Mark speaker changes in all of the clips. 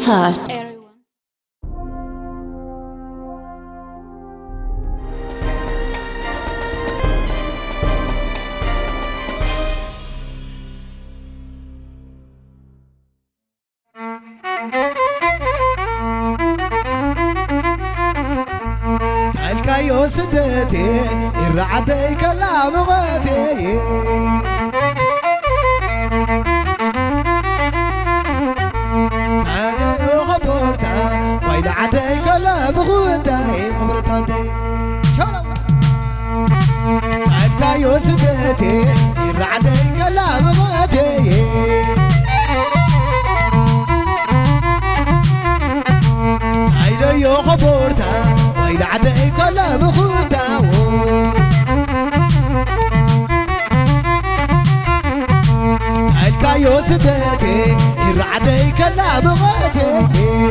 Speaker 1: Touch.
Speaker 2: تلقى سدتي الرعدي كلام غاتي خبرتها ويل عدي كلام غاتي خبرتها تلقى سدتي الرعدي كلام غاتي هاي لو خبرتها ويل عدي كلام غاتي تلقى سدتي الرعدي كلام غاتي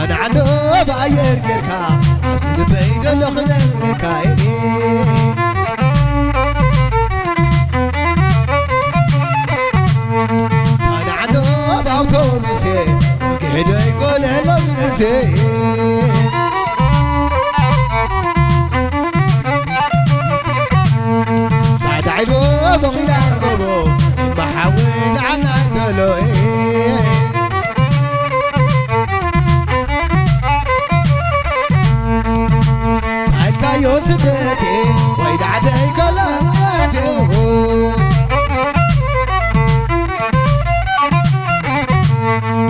Speaker 2: أنا عنو باير جركا أبسل بيد الخنك ركاي أنا عنو باوتوبيسي وقعدو يقول لمسي سعد عيبو بغيلا قبو ما حاول عنا دلوي يوسدتي ويل عدي كلاماتي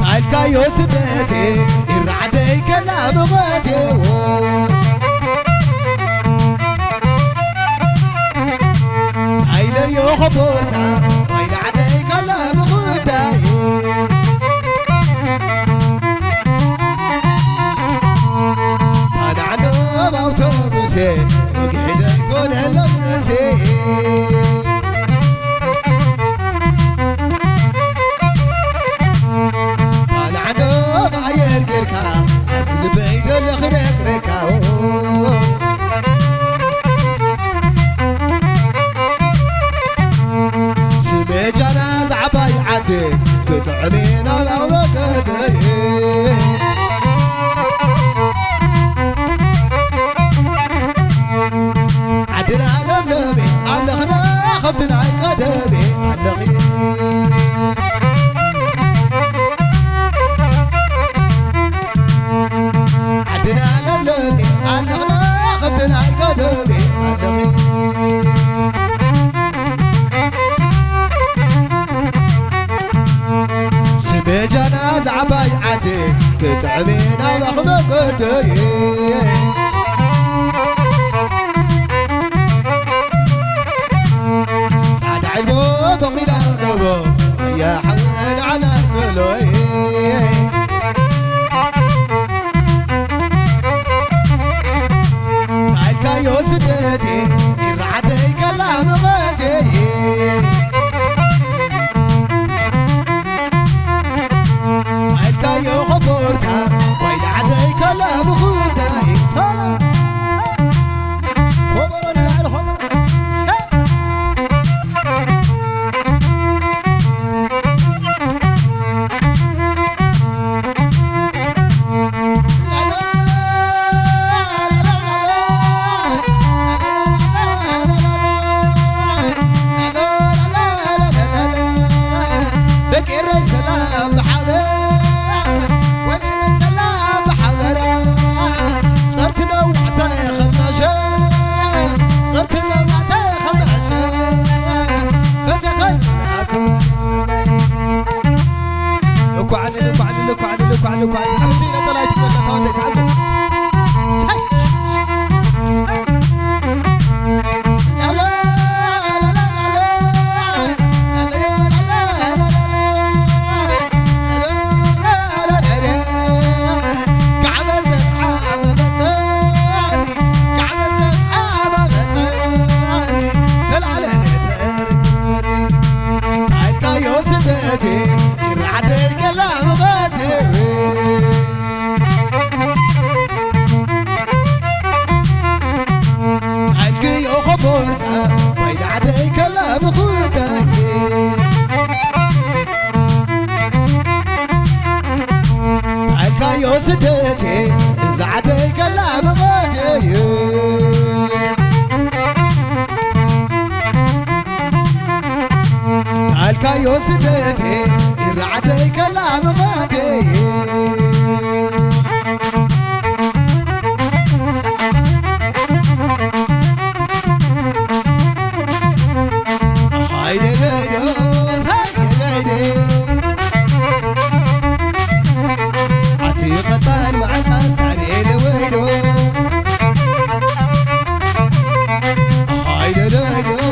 Speaker 2: تلقى يوسدتي الرعدي كلاماتي هايلا يو خبرتها ويل عدي كلاماتي أنا عنو باوتوبيسي وقعد يقول لمسي أنا عنو باير جركا أرسل بيد الخنك ركاو سمي جناز عباي عدي قطعنينا بمكدي عدنا لملمي علخنا خبتنا قدمي علخي عدنا لملمي علخنا خبتنا قدمي علخي سمي جناز عباي عدي قطعمينا بخمكتي بغيلا قبو يا حوين على كلوي تلقى يوسدتي الرعدي كلام غاتي تلقى يو خبرتها ويل عدي كلام غاتي خبرني على الخبر يوسدتي يرعدي كلام غادي هايدي غيدوس هايدي غيدي عتيقة معك سعني لويدو هايدي غيدو